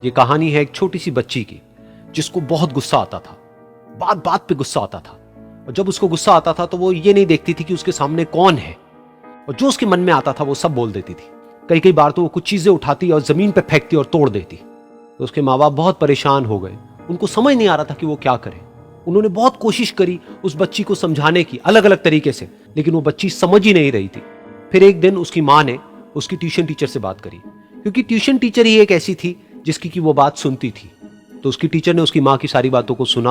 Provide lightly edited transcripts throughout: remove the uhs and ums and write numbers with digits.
ये कहानी है एक छोटी सी बच्ची की जिसको बहुत गुस्सा आता था। बात बात पे गुस्सा आता था और जब उसको गुस्सा आता था तो वो ये नहीं देखती थी कि उसके सामने कौन है और जो उसके मन में आता था वो सब बोल देती थी। कई कई बार तो वो कुछ चीजें उठाती और जमीन पे फेंकती और तोड़ देती। तो उसके माँ बाप बहुत परेशान हो गए। उनको समझ नहीं आ रहा था कि वो क्या करे। उन्होंने बहुत कोशिश करी उस बच्ची को समझाने की अलग अलग तरीके से, लेकिन वो बच्ची समझ ही नहीं रही थी। फिर एक दिन उसकी माँ ने उसकी ट्यूशन टीचर से बात करी, क्योंकि ट्यूशन टीचर ही एक ऐसी थी जिसकी कि वो बात सुनती थी। तो उसकी टीचर ने उसकी माँ की सारी बातों को सुना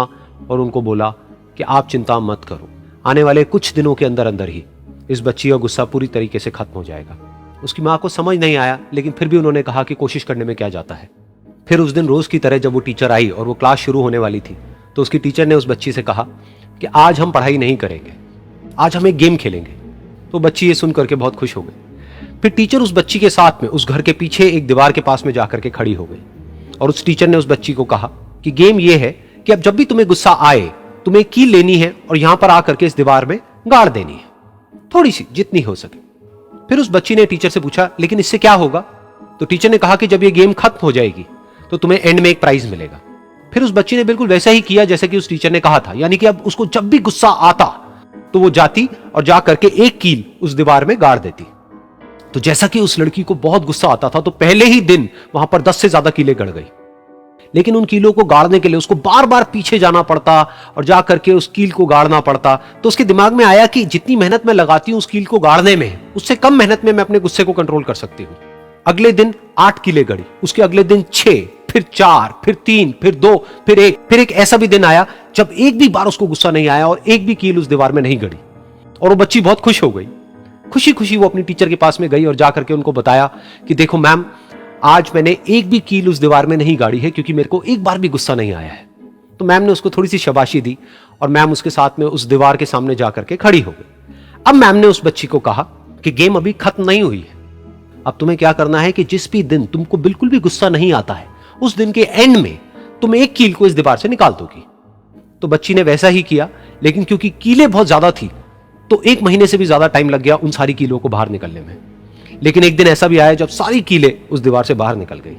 और उनको बोला कि आप चिंता मत करो, आने वाले कुछ दिनों के अंदर अंदर ही इस बच्ची का गुस्सा पूरी तरीके से खत्म हो जाएगा। उसकी माँ को समझ नहीं आया, लेकिन फिर भी उन्होंने कहा कि कोशिश करने में क्या जाता है। फिर उस दिन रोज की तरह जब वो टीचर आई और वो क्लास शुरू होने वाली थी तो उसकी टीचर ने उस बच्ची से कहा कि आज हम पढ़ाई नहीं करेंगे, आज हम एक गेम खेलेंगे। तो बच्ची ये सुन करके बहुत खुश हो गई। फिर टीचर उस बच्ची के साथ में उस घर के पीछे एक दीवार के पास में जाकर के खड़ी हो गई और उस टीचर ने उस बच्ची को कहा कि गेम ये है कि अब जब भी तुम्हें गुस्सा आए तुम्हें कील लेनी है और यहां पर आकर के इस दीवार में गाड़ देनी है, थोड़ी सी जितनी हो सके। फिर उस बच्ची ने टीचर से पूछा लेकिन इससे क्या होगा? तो टीचर ने कहा कि जब ये गेम खत्म हो जाएगी तो तुम्हें एंड में एक प्राइज मिलेगा। फिर उस बच्ची ने बिल्कुल वैसा ही किया जैसे कि उस टीचर ने कहा था, यानी कि अब उसको जब भी गुस्सा आता तो वो जाती और जा करके एक कील उस दीवार में गाड़ देती। तो जैसा कि उस लड़की को बहुत गुस्सा आता था तो पहले ही दिन वहां पर 10 से ज्यादा कीलें गड़ गई। लेकिन उन कीलों को गाड़ने के लिए उसको बार बार पीछे जाना पड़ता और जा करके उस कील को गाड़ना पड़ता। तो उसके दिमाग में आया कि जितनी मेहनत मैं लगाती हूं उस कील को गाड़ने में, उससे कम मेहनत में मैं अपने गुस्से को कंट्रोल कर सकती हूं। अगले दिन 8 कीलें गड़ी, उसके अगले दिन 6, फिर 4, फिर 3, फिर 2, फिर 1। फिर एक ऐसा भी दिन आया जब एक भी बार उसको गुस्सा नहीं आया और एक भी कील उस दीवार में नहीं गड़ी और वो बच्ची बहुत खुश हो गई। खुशी खुशी वो अपनी टीचर के पास में गई और जाकर के उनको बताया कि देखो मैम, आज मैंने एक भी कील उस दीवार में नहीं गाड़ी है क्योंकि मेरे को एक बार भी गुस्सा नहीं आया है। तो मैम ने उसको थोड़ी सी शाबाशी दी और मैम उसके साथ में उस दीवार के सामने जाकर के खड़ी हो गई। अब मैम ने उस बच्ची को कहा कि गेम अभी खत्म नहीं हुई है, अब तुम्हें क्या करना है कि जिस भी दिन तुमको बिल्कुल भी गुस्सा नहीं आता है उस दिन के एंड में तुम एक कील को इस दीवार से निकाल दोगी। तो बच्ची ने वैसा ही किया, लेकिन क्योंकि कीलें बहुत ज्यादा थी तो 1 महीने से भी ज्यादा टाइम लग गया उन सारी कीलों को बाहर निकलने में। लेकिन एक दिन ऐसा भी आया जब सारी कीलें उस दीवार से बाहर निकल गई।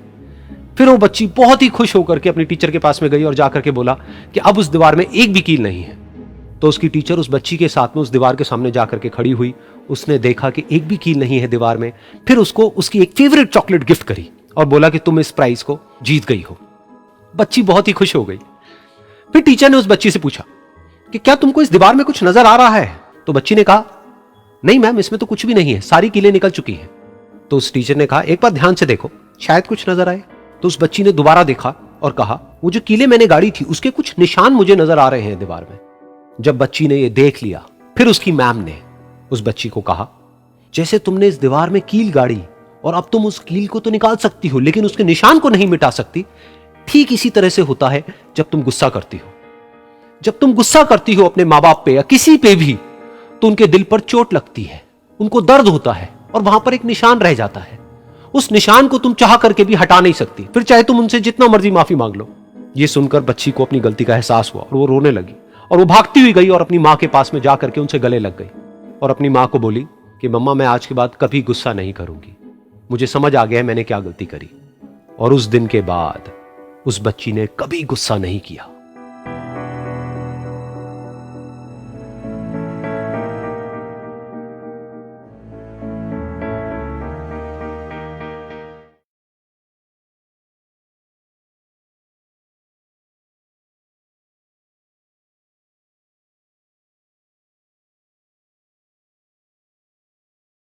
फिर वो बच्ची बहुत ही खुश होकर के अपनी टीचर के पास में गई और जाकर के बोला कि अब उस दीवार में एक भी कील नहीं है। तो उसकी टीचर उस बच्ची के साथ में उस दीवार के सामने जाकर के खड़ी हुई। उसने देखा कि एक भी कील नहीं है दीवार में। फिर उसको उसकी एक फेवरेट चॉकलेट गिफ्ट करी और बोला कि तुम इस प्राइज को जीत गई हो। बच्ची बहुत ही खुश हो गई। फिर टीचर ने उस बच्ची से पूछा कि क्या तुमको इस दीवार में कुछ नजर आ रहा है? तो बच्ची ने कहा नहीं मैम, इसमें तो कुछ भी नहीं है, सारी कीलें निकल चुकी हैं। तो उस टीचर ने कहा एक बार ध्यान से देखो, शायद कुछ नजर आए। तो उस बच्ची ने दोबारा देखा और कहा वो जो कीलें मैंने गाड़ी थी उसके कुछ निशान मुझे नजर आ रहे हैं दीवार में। जब बच्ची ने ये देख लिया फिर उसकी मैम ने उस बच्ची को कहा जैसे तुमने इस दीवार में कील गाड़ी और अब तुम उस कील को तो निकाल सकती हो लेकिन उसके निशान को नहीं मिटा सकती, ठीक इसी तरह से होता है जब तुम गुस्सा करती हो। जब तुम गुस्सा करती हो अपने माँ बाप पे या किसी पे भी तो उनके दिल पर चोट लगती है, उनको दर्द होता है और वहां पर एक निशान रह जाता है। उस निशान को तुम चाह करके भी हटा नहीं सकती, फिर चाहे तुम उनसे जितना मर्जी माफी मांग लो। ये सुनकर बच्ची को अपनी गलती का एहसास हुआ और वो रोने लगी और वो भागती हुई गई और अपनी माँ के पास में जाकर के उनसे गले लग गई और अपनी माँ को बोली कि मम्मा, मैं आज के बाद कभी गुस्सा नहीं करूंगी, मुझे समझ आ गया है मैंने क्या गलती करी। और उस दिन के बाद उस बच्ची ने कभी गुस्सा नहीं किया।